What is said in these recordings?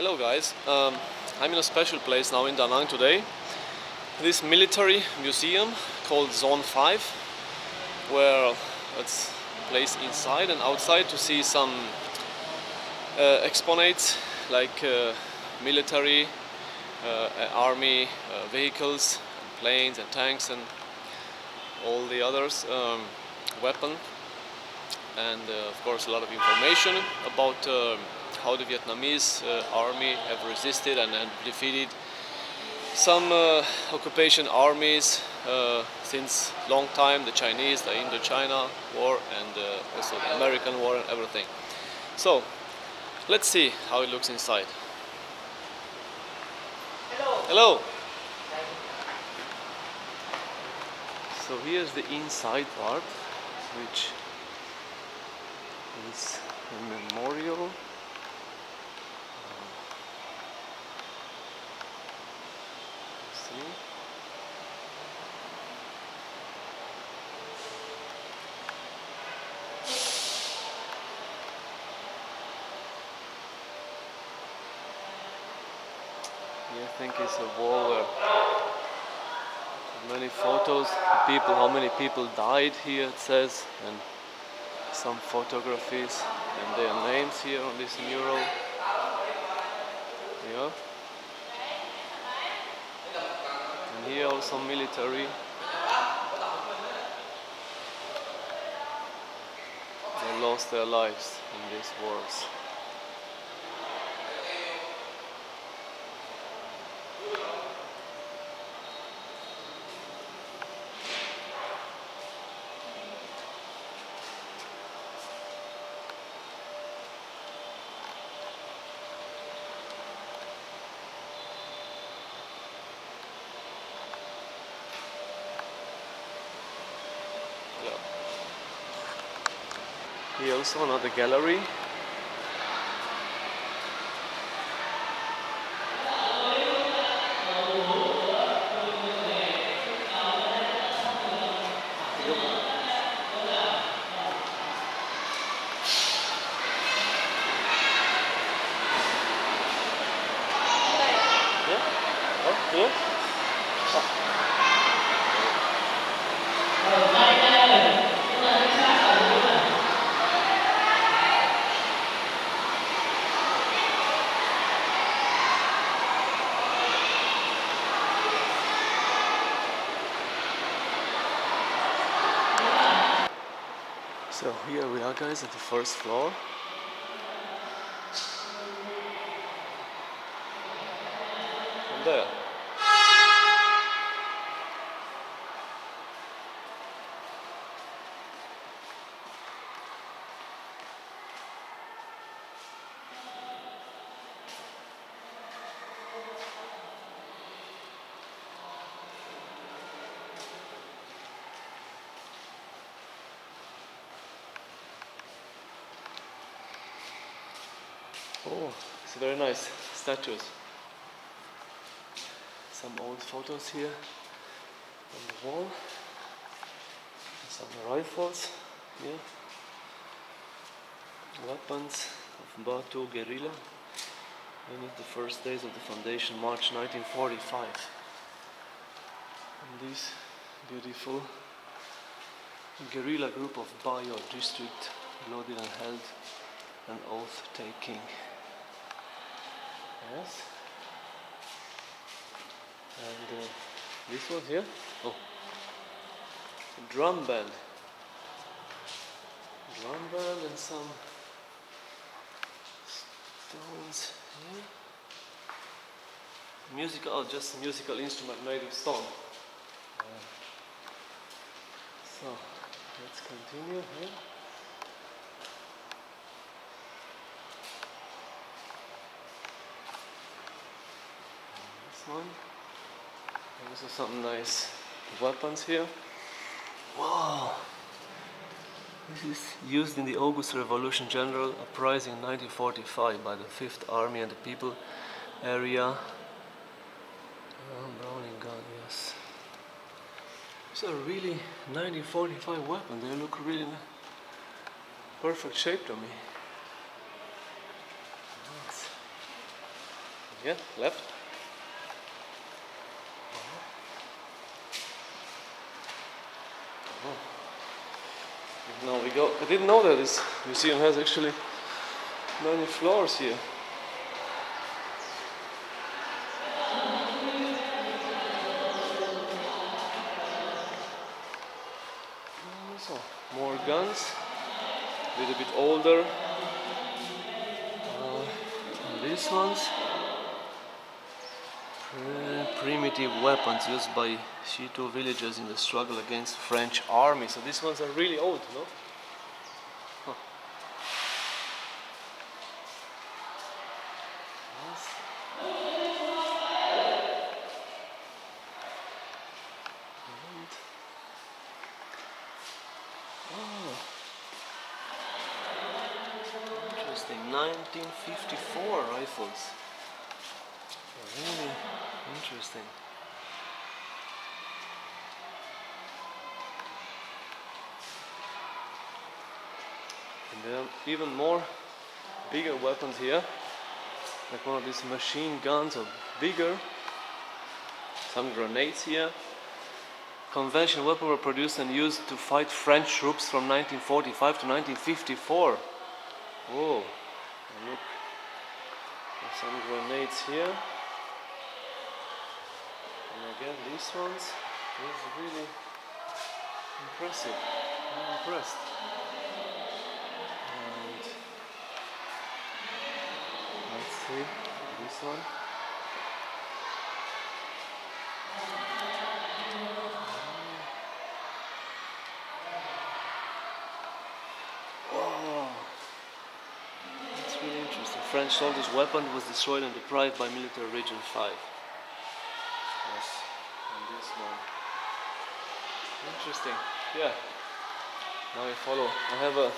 Hello guys, I'm in a special place now in Da Nang today. This military museum called Zone 5, where it's placed inside and outside to see some exponates like military, army vehicles, and planes and tanks and all the others, weapon, and of course a lot of information about how the Vietnamese army have resisted and defeated some occupation armies since long time, the Chinese, the Indochina war, and also the American war and everything. So let's see how it looks inside. Hello. So here's the inside part, which is a memorial. See? Yeah, I think it's a wall where many photos, people, how many people died here it says, and some photographies and their names here on this mural. Yeah. And here also military. They lost their lives in these wars. Yeah. Here also another gallery. Yeah? Oh, here? So here we are guys at the first floor. And there. Oh, it's very nice statues. Some old photos here on the wall. Some rifles here. Weapons of Batu guerrilla. And it's the first days of the foundation, March 1945. And this beautiful guerrilla group of Bayo district bloodied and held an oath taking. Yes. And this one here, oh, a drum band and some stones here. Musical, oh, just musical instrument made of stone. So let's continue here. This one. Also some nice weapons here. Wow! This is used in the August Revolution General Uprising in 1945 by the 5th Army and the People area. Browning gun, yes. It's a really 1945 weapon. They look really in perfect shape to me. Nice. Yeah, left. Now we go. I didn't know that this museum has actually many floors here. So, more guns, a little bit older. And these ones, primitive weapons used by Shiito villagers in the struggle against French army. So these ones are really old, no? Huh. Yes. And, oh, interesting. 1954 rifles. Really interesting. And there are even more bigger weapons here, like one of these machine guns or bigger. Some grenades here. Conventional weapons were produced and used to fight French troops from 1945 to 1954. Whoa, and look, there's some grenades here. And again, these ones, this is really impressive. I'm impressed. And let's see this one. Wow, that's really interesting. French soldiers' weapon was destroyed and deprived by military region 5. Yes, and this one. Interesting. Yeah. Now I follow. I have a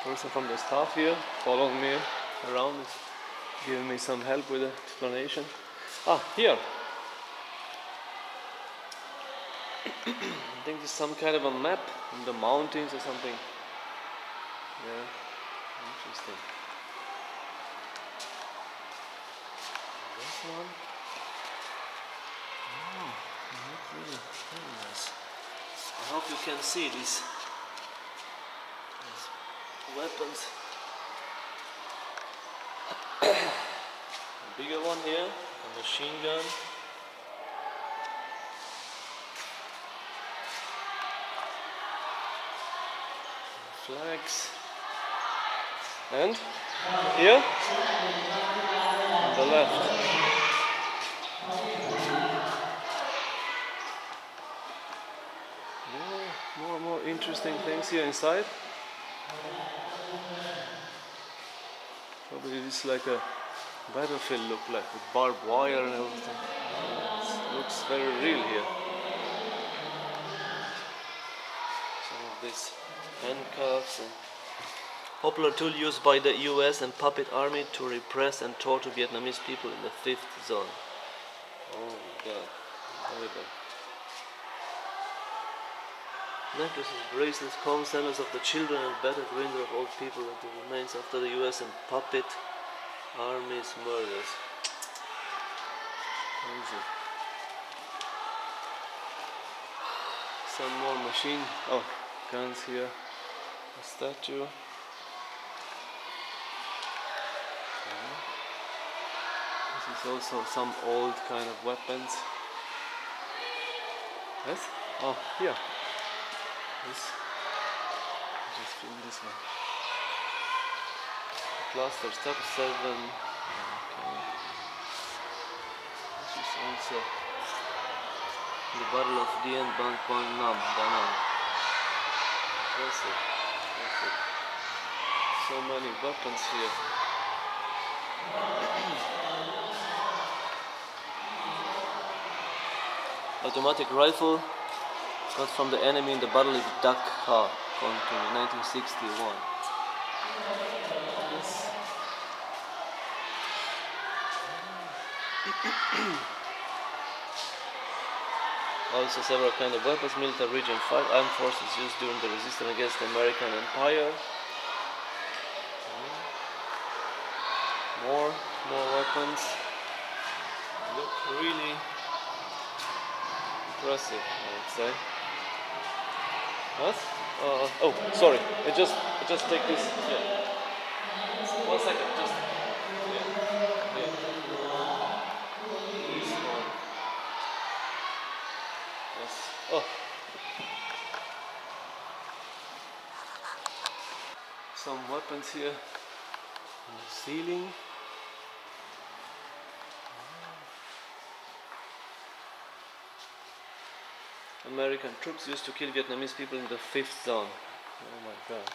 person from the staff here following me around, giving me some help with the explanation. Ah, here. I think there's some kind of a map in the mountains or something. Yeah, interesting. This one. Oh, really nice. I hope you can see these weapons. A bigger one here, a machine gun. Flags. And here on the left. More interesting things here inside. Probably this is like a battlefield look like, with barbed wire and everything. It looks very real here. Some of these handcuffs and popular tool used by the US and puppet army to repress and torture Vietnamese people in the 5th zone. Oh my god, horrible. Necklaces, bracelets, combs, sandals of the children and battered window of old people that remains after the US and puppet army's murders. Crazy. Some more machine, guns here. A statue. This is also some old kind of weapons. Yes? Oh, here. This. Just film this one. Cluster step 7. Okay. This is also the Battle of Dien Ban Quan Nam, Da Nang. Impressive. Impressive. So many weapons here. Automatic rifle got from the enemy in the Battle of Dak Ha country in 1961. Yes. Also several kind of weapons, military region 5 armed forces used during the resistance against the American Empire. More More weapons. Look really impressive, I would say. What? Oh, sorry. I just take this. Yeah. 1 second. Just. Yeah. Yeah. This one. Yes. Oh. Some weapons here on the ceiling. American troops used to kill Vietnamese people in the 5th zone. Oh my god.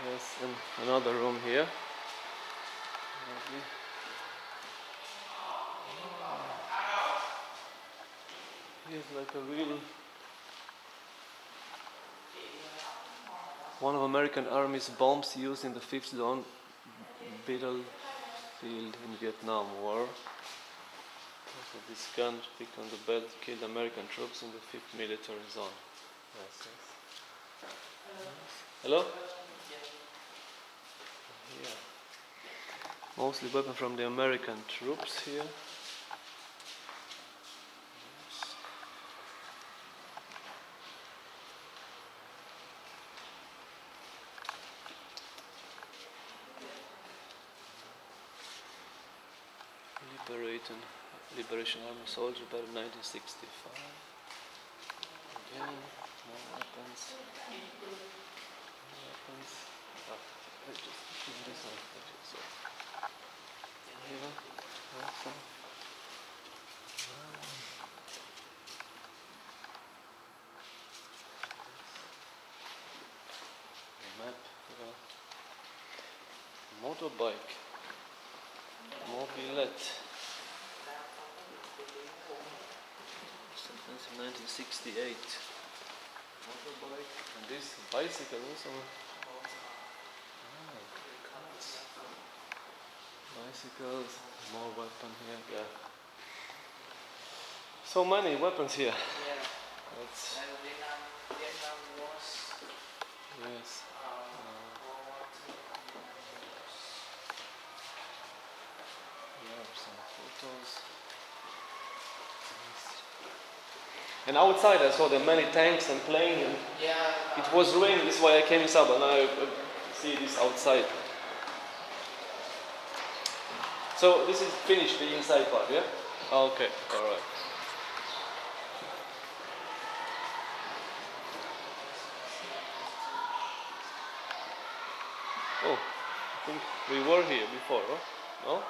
Yes, and another room here. Lovely. Here's like a real one of American Army's bombs used in the 5th zone battlefield in Vietnam War. So this gun picked on the belt killed American troops in the 5th military zone. Yes, yes. Hello? Yeah. Mostly weapons from the American troops here. Liberation Army soldier by 1965. Again, more weapons. Let's just keep this on. Here, awesome. Map, motorbike, mobilette. 1968 motorbike, and this bicycle also. Bicycles, more weapon here. Yeah. So many weapons here. Yeah. That's Vietnam Wars. yes. Yeah, some photos. And outside I saw there many tanks and planes, and Yeah. it was raining. This is why I came inside, but now I see this outside. So this is finished, the inside part, yeah? Okay, all right. Oh, I think we were here before, huh? No? No.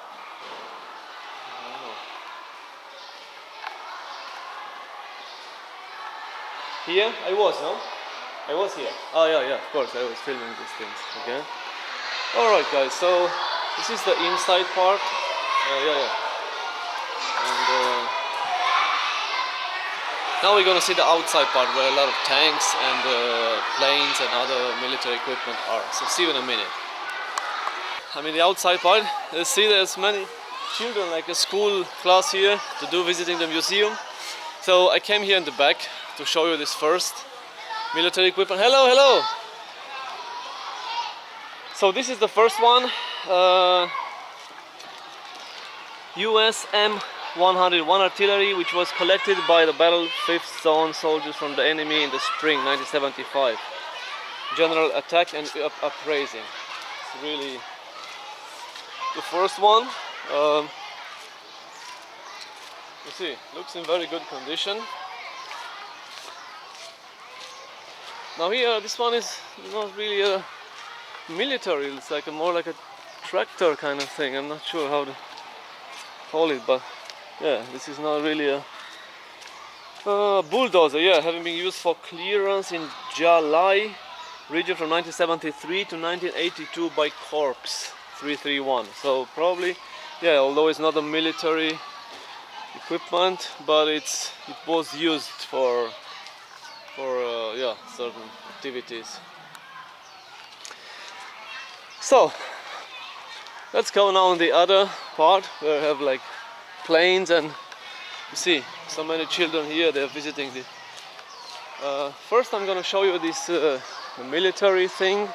Here? I was, no? I was here. Oh yeah, yeah, of course, I was filming these things again. Alright guys, so this is the inside part. Yeah. And now we're gonna see the outside part where a lot of tanks and planes and other military equipment are. So see you in a minute. I mean the outside part, you see there's many children, like a school class here to do visiting the museum. So I came here in the back to show you this first military equipment. Hello, hello! So this is the first one, US M101 artillery, which was collected by the Battle 5th Zone soldiers from the enemy in the spring 1975. General attack and upraising. It's really the first one. You see, looks in very good condition. Now here, this one is not really a military, it's like more like a tractor kind of thing. I'm not sure how to call it, but yeah, this is not really a bulldozer. Yeah, having been used for clearance in Jalai region from 1973 to 1982 by Corps 331. So probably, yeah, although it's not a military equipment, but it was used for yeah, certain activities. So let's go now on the other part where we have like planes, and you see so many children here. They're visiting the First I'm gonna show you this the military thing,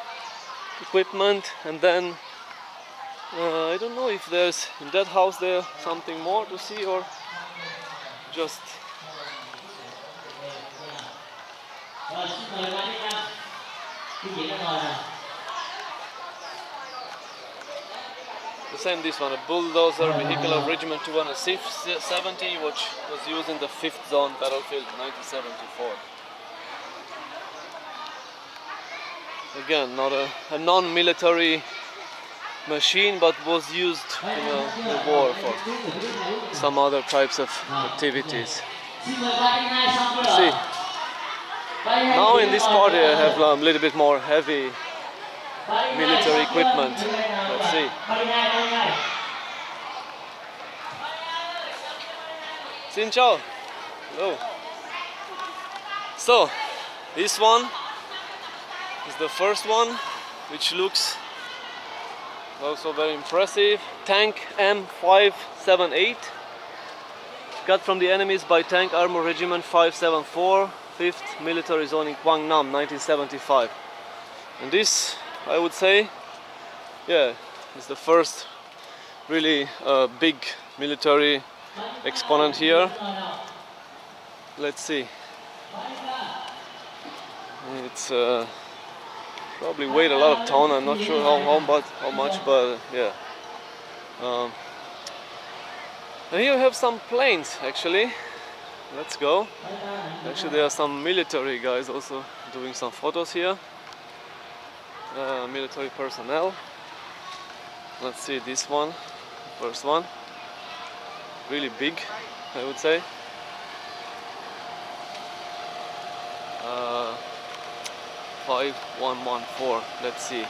equipment, and then I don't know if there's in that house there something more to see or just the same. This one, a bulldozer vehicle of Regiment 270, which was used in the 5th Zone battlefield 1974. Again, not a non-military machine, but was used in the war for some other types of activities. See, now in this party I have a little bit more heavy military equipment. Let's see. Xin chào. Hello. So, this one is the first one, which looks also very impressive. Tank M578, got from the enemies by Tank Armor Regiment 574, 5th Military Zone in Quang Nam, 1975. And this, I would say, yeah, is the first really big military exponent here. Let's see. It's probably weighed a lot of ton. I'm not sure how much, but yeah. And here we have some planes actually. Let's go. Actually, there are some military guys also doing some photos here. Military personnel. Let's see this one, first one. Really big, I would say. 5114. Let's see.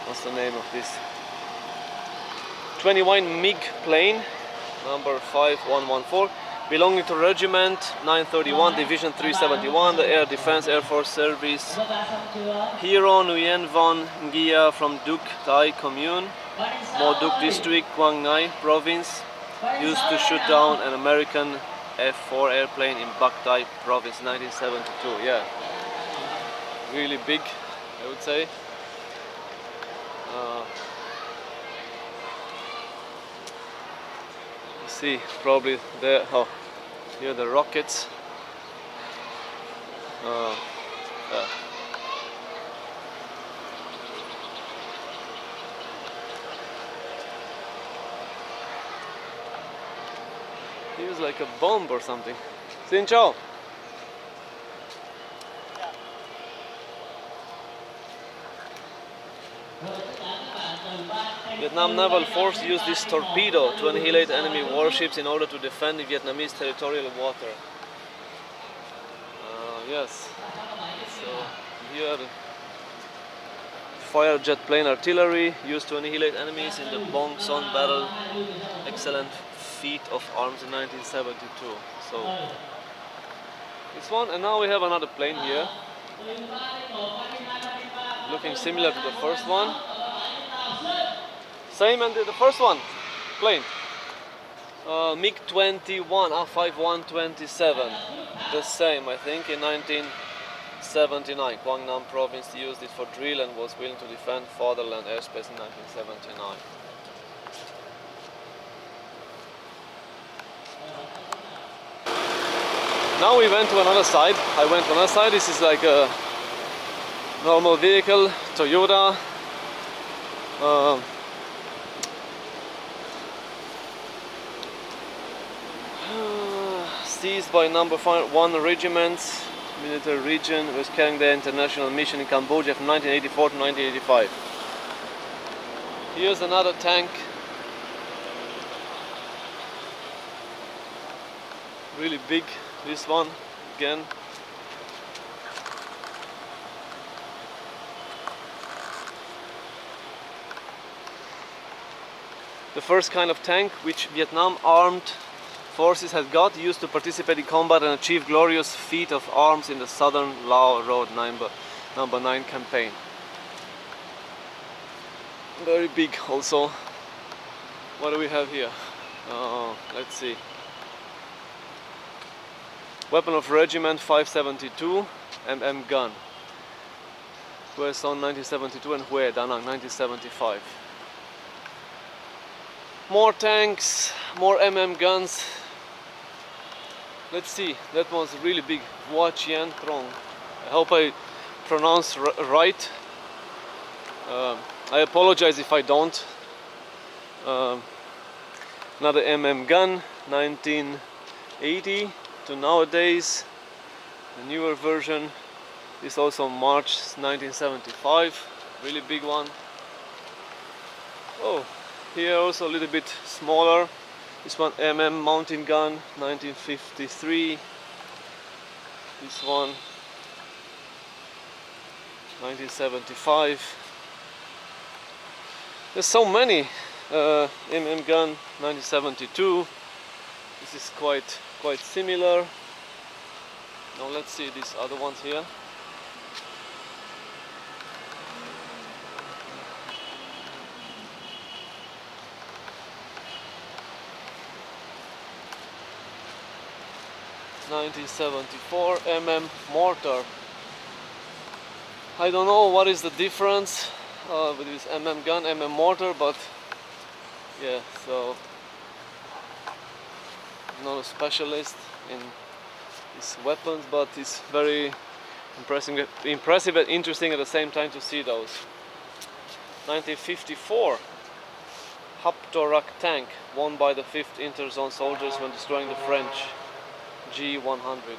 What's the name of this? 21 MiG plane, number 5114, belonging to Regiment 931, Division 371, the Air Defense Air Force Service. Hero Nguyen Von Ngia from Duc Thai Commune, Mo Duc District, Quang Ngai Province, used to shoot down an American F-4 airplane in Bac Thai Province, 1972. Yeah, really big, I would say. You see, probably there. Oh, here the rockets. Yeah. Here's like a bomb or something. Xin chào. Vietnam Naval Force used this torpedo to annihilate enemy warships in order to defend the Vietnamese territorial water. Yes. So here the fire jet plane artillery used to annihilate enemies in the Bong Son battle. Excellent feat of arms in 1972. So this one, and now we have another plane here, looking similar to the first one. Same and the first one, plane. MiG-21, A5127, the same, I think, in 1979. Quang Nam Province used it for drill and was willing to defend fatherland airspace in 1979. Now we went to another side. I went to another side. This is like a normal vehicle, Toyota. Seized by number 1 regiments, military region, was carrying their international mission in Cambodia from 1984 to 1985. Here's another tank. Really big, this one again. The first kind of tank which Vietnam armed forces had got, used to participate in combat and achieve glorious feat of arms in the Southern Lao Road number 9 campaign. Very big also. What do we have here? Let's see. Weapon of Regiment 572, gun. Hue Son 1972 and Hue Da Nang 1975. More tanks, more guns. Let's see, that was really big. Hua Qian Trong. I hope I pronounce right. I apologize if I don't. Another gun, 1980 to nowadays. The newer version is also March 1975, really big one. Oh, here also a little bit smaller. This one mountain gun, 1953. This one, 1975. There's so many. gun, 1972. This is quite similar. Now let's see these other ones here. (1974) mortar. I don't know what is the difference with this gun, mortar, but yeah, so I'm not a specialist in these weapons, but it's very impressive and interesting at the same time to see those. 1954 Haptorak tank, won by the 5th Interzone soldiers when destroying the French G100.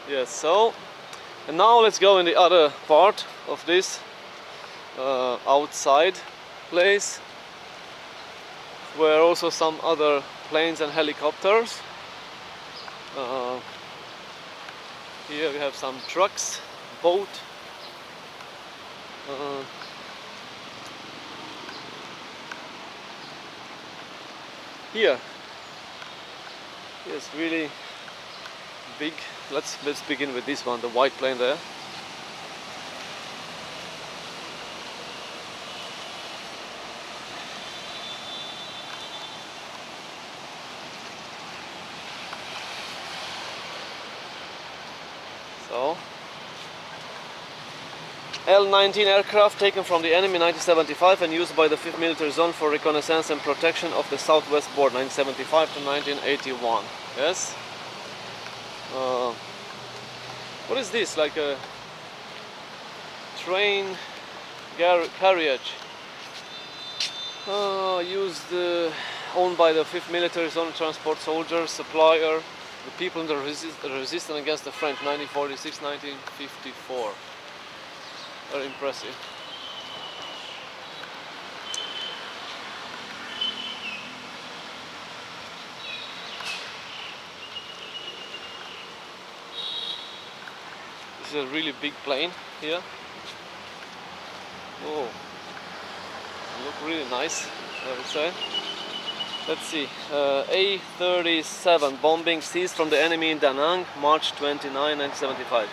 Yes, so, and now let's go in the other part of this outside place, where also some other planes and helicopters. Here we have some trucks, boat. Here, it's really big. Let's begin with this one, the white plane there. So, L-19 aircraft taken from the enemy in 1975 and used by the 5th Military Zone for reconnaissance and protection of the southwest border, 1975 to 1981. Yes? What is this? Like a train carriage owned by the 5th Military Zone Transport Soldiers, supplier, the people in the resistance against the French, 1946-1954. Very impressive. This is a really big plane here. Oh, look really nice, I would say. Let's see. A-37 bombing seized from the enemy in Da Nang, March 29, 1975.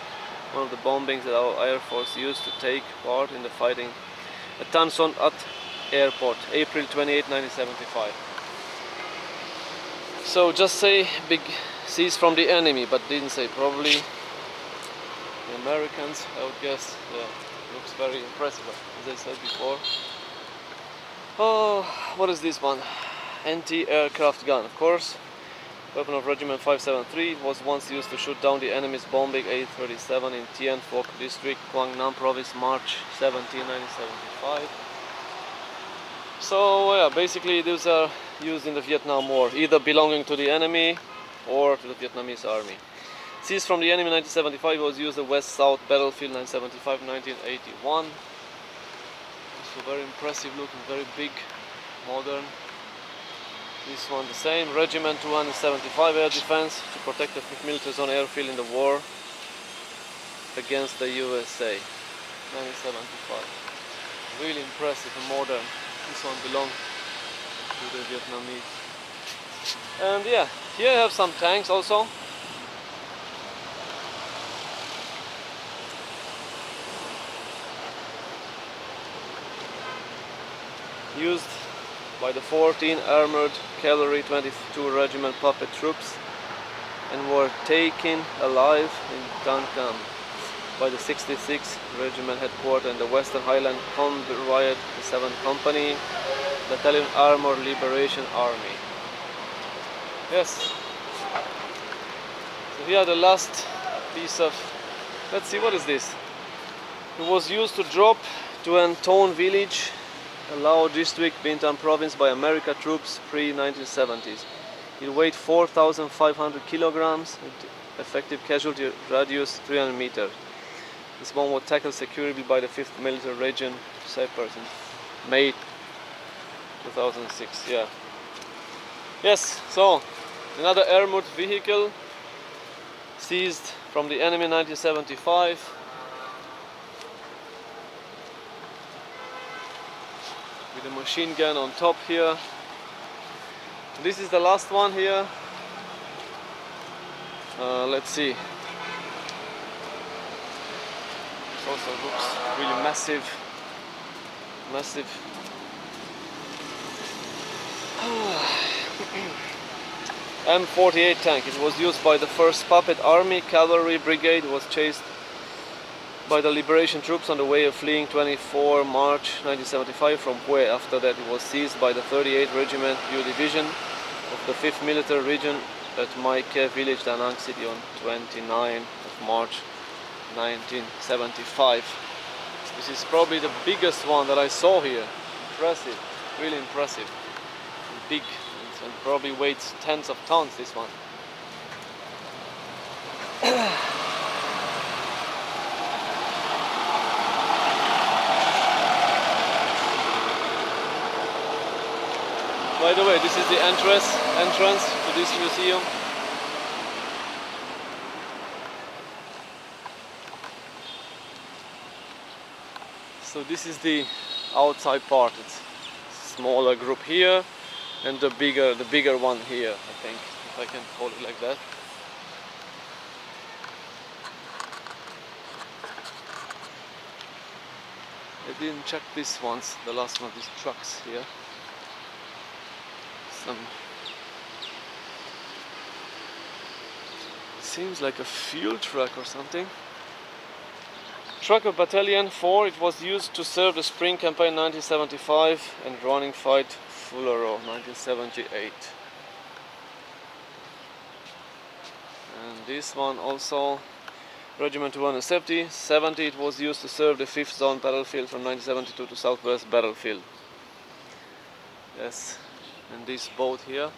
One of the bombings that our Air Force used to take part in the fighting at Tan Son At Airport, April 28, 1975. So just say big seized from the enemy, but didn't say probably the Americans, I would guess. Yeah, looks very impressive, as I said before. Oh, what is this one? Anti-aircraft gun, of course. Weapon of Regiment 573 was once used to shoot down the enemy's bombing A-37 in Tien Phuoc District, Quang Nam Province, March 17, 1975. So yeah, basically these are used in the Vietnam War, either belonging to the enemy or to the Vietnamese army. Seized from the enemy in 1975, was used at West-South Battlefield 1975-1981. So very impressive looking, very big, modern. This one the same, Regiment 275 Air Defense to protect the 5th Military Zone airfield in the war against the USA, 1975. Really impressive and modern. This one belongs to the Vietnamese. And yeah, here I have some tanks also. Used by the 14 Armored Cavalry 22 Regiment puppet troops and were taken alive in Can Can by the 66th Regiment headquarters in the Western Highland, convoyed the 7th Company, Battalion Armored Liberation Army. Yes. So here the last piece of, let's see, what is this? It was used to drop to Anton village, a Lao district, Bintan province, by American troops pre-1970s. It weighed 4,500 kilograms, with effective casualty radius 300 meters. This bomb was tackled securely by the 5th Military Region Sappers in May 2006. Yeah. Yes, so another armored vehicle seized from the enemy in 1975. With a machine gun on top here. This is the last one here. Let's see. It also looks really massive. M48 tank. It was used by the 1st Puppet Army Cavalry Brigade. It was chased by the liberation troops on the way of fleeing 24 March 1975 from Hue. After that it was seized by the 38th Regiment U Division of the 5th Military Region at Maike village, Da Nang City on 29 of March 1975. This is probably the biggest one that I saw here. Impressive, really impressive. Big, and probably weighs tens of tons, this one. By the way, this is the entrance to this museum. So this is the outside part. It's a smaller group here, and the bigger one here, I think, if I can hold it like that. I didn't check this once, the last one, these trucks here. Seems like a fuel truck or something. Truck of Battalion 4, it was used to serve the Spring Campaign 1975 and Running Fight Fulleroi 1978. And this one also, Regiment 270, it was used to serve the 5th Zone battlefield from 1972 to Southwest Battlefield. Yes, and this boat here.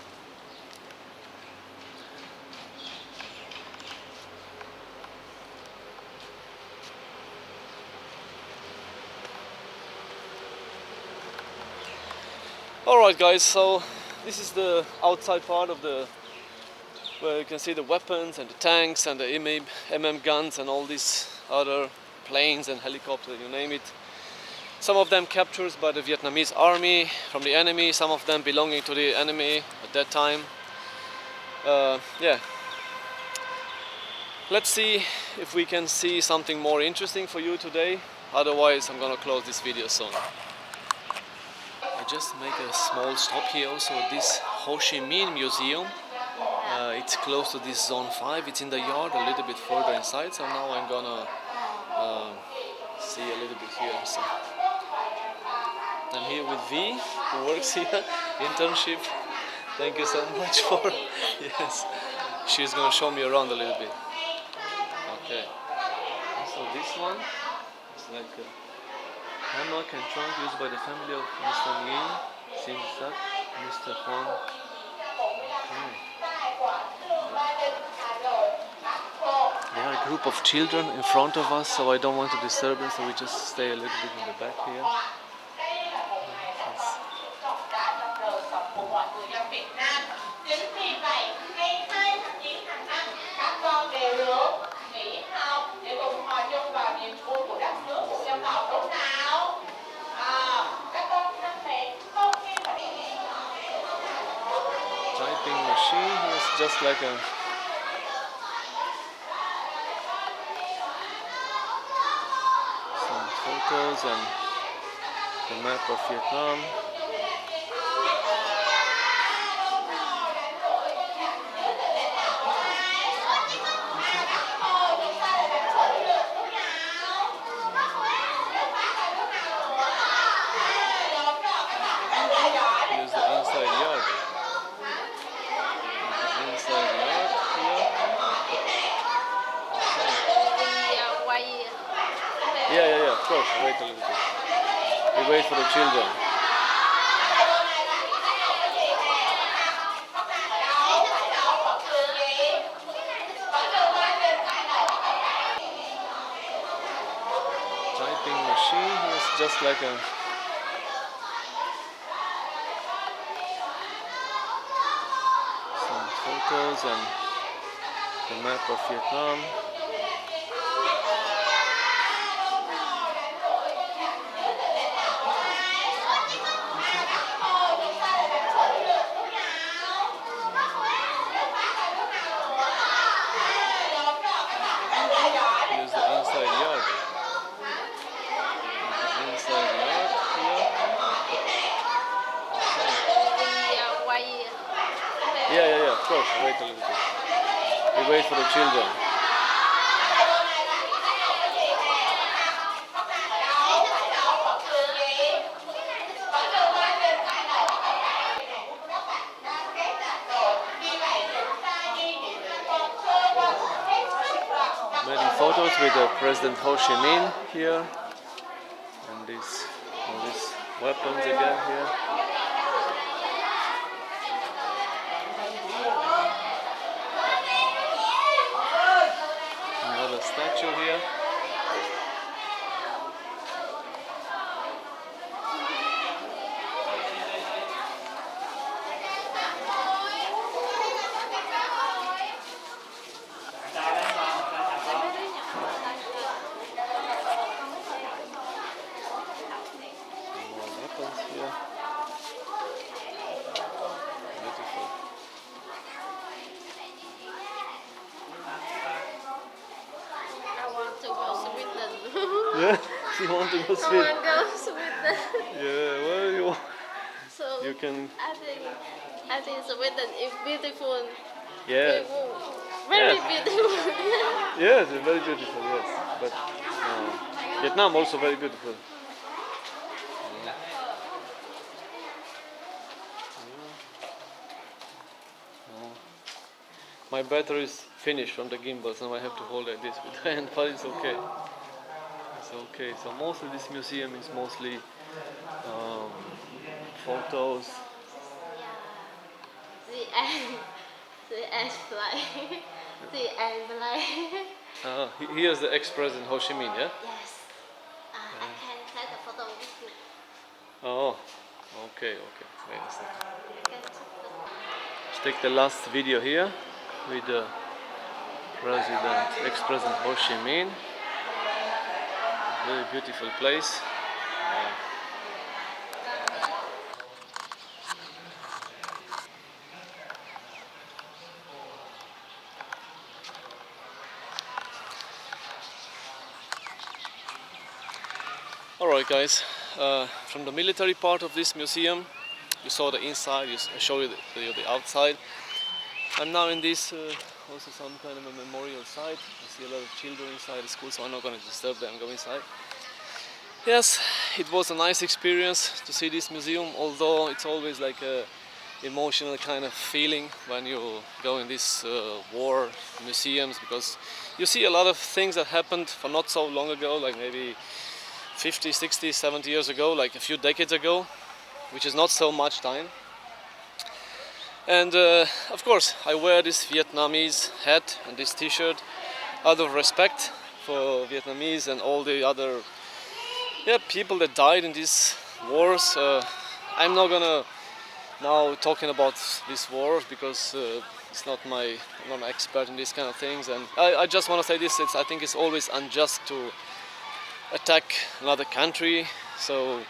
Alright guys, so this is the outside part of the, where you can see the weapons and the tanks and the MM guns and all these other planes and helicopters, you name it. Some of them captured by the Vietnamese army from the enemy, some of them belonging to the enemy at that time. Yeah. Let's see if we can see something more interesting for you today. Otherwise, I'm gonna close this video soon. I just make a small stop here also at this Ho Chi Minh Museum. It's close to this Zone 5. It's in the yard a little bit further inside. So now I'm gonna see a little bit here. So I'm here with V, who works here, internship. Thank you so much for, yes. She's gonna show me around a little bit. Okay. So this one is like a hammock and trunk used by the family of Mr. Nguyen, Sim Sak, Mr. Huang. Okay. There are a group of children in front of us, so I don't want to disturb them, so we just stay a little bit in the back here. Typing machine is just like a some photos and the map of Vietnam. Yeah, of course. Wait a little bit. We wait for the children. Typing machine is just like a some photos and the map of Vietnam. Here's the inside yard. The inside yard here. Yeah, of course. Wait a little bit. We wait for the children. Many photos with President Ho Chi Minh here, and all these weapons again here. Another statue here. More weapons here. Beautiful. I want to go Sweden. Yeah, you want to go I Sweden? want to go Sweden. Yeah, well, So you can. I think Sweden is beautiful. Yeah, Very Yes. beautiful. yeah, they're very beautiful. Yes, but Vietnam also very beautiful. My battery is finished from the gimbal, so I have to hold like this with the hand, but it's okay. It's okay. So mostly this museum is mostly photos. The end fly. The end fly. Here's the ex-president Ho Chi Minh, yeah? Yes. I can take a photo with you. Oh, okay. Wait a second. I can take the Let's take the last video here with the ex-president Ho Chi Minh. Very beautiful place. Alright guys, from the military part of this museum, you saw the inside, I show you the outside. I'm now in this, also some kind of a memorial site. I see a lot of children inside the school, so I'm not going to disturb them, go inside. Yes, it was a nice experience to see this museum, although it's always like a emotional kind of feeling when you go in these war museums, because you see a lot of things that happened for not so long ago, like maybe 50, 60, 70 years ago, like a few decades ago, which is not so much time. And of course, I wear this Vietnamese hat and this t-shirt out of respect for Vietnamese and all the other people that died in these wars. I'm not gonna now talking about these wars because it's not I'm not an expert in these kind of things, and I just want to say this: I think it's always unjust to attack another country. So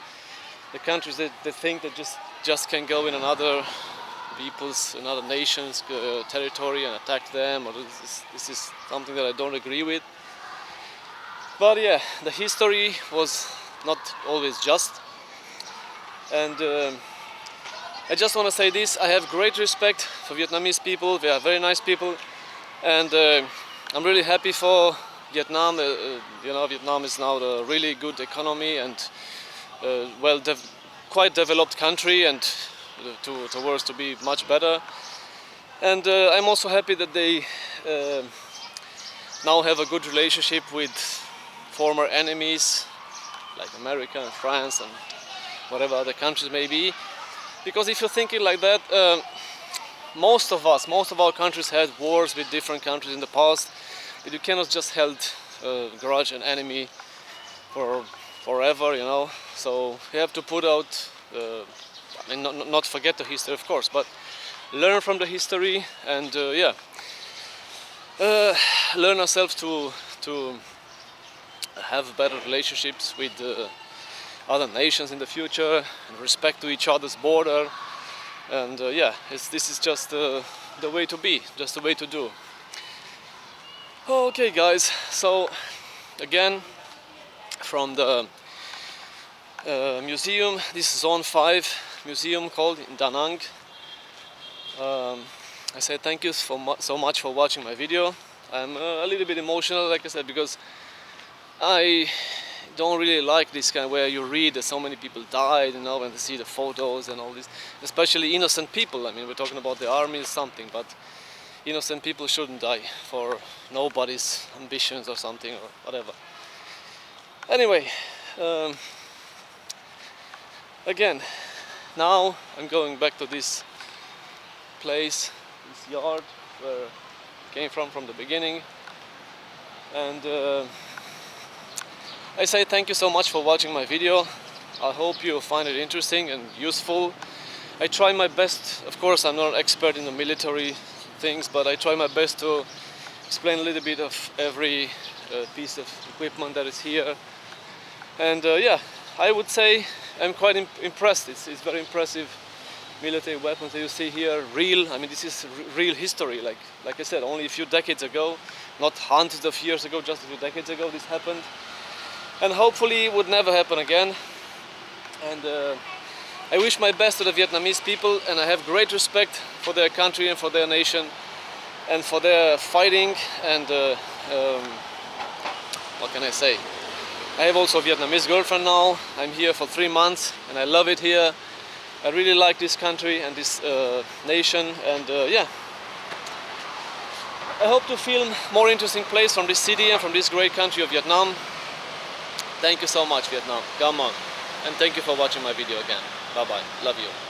the countries that think that just can go in another another nation's territory and attack them, or this is something that I don't agree with. But yeah, the history was not always just, and I just want to say this: I have great respect for Vietnamese people. They are very nice people, and I'm really happy for Vietnam. Vietnam is now a really good economy and quite developed country, and towards to be much better. And I'm also happy that they now have a good relationship with former enemies like America and France and whatever other countries may be. Because if you're thinking like that, most of our countries had wars with different countries in the past, but you cannot just hold grudge an enemy for forever, you know. So you have to put out, I mean, not forget the history, of course, but learn from the history and learn ourselves to have better relationships with other nations in the future and respect to each other's border. And this is just the way to be, just the way to do. Okay, guys, so again from the museum, this is Zone 5 museum called in Da Nang. I say thank you so much for watching my video. I'm a little bit emotional, like I said, because I don't really like this kind where you read that so many people died, you know, and see the photos and all this, especially innocent people. I mean, we're talking about the army or something, but innocent people shouldn't die for nobody's ambitions or something or whatever. Anyway, again, now I'm going back to this place, this yard where I came from the beginning, and I say thank you so much for watching my video. I hope you find it interesting and useful. I try my best, of course I'm not an expert in the military things, but I try my best to explain a little bit of every piece of equipment that is here. And I would say I'm quite impressed. It's very impressive military weapons that you see here, real. I mean, this is real history. Like I said, only a few decades ago, not hundreds of years ago, just a few decades ago this happened. And hopefully it would never happen again. And I wish my best to the Vietnamese people, and I have great respect for their country and for their nation and for their fighting. And what can I say? I have also a Vietnamese girlfriend now. I'm here for 3 months and I love it here. I really like this country and this nation, and I hope to film more interesting plays from this city and from this great country of Vietnam. Thank you so much, Vietnam. Come on. And thank you for watching my video again. Bye bye. Love you.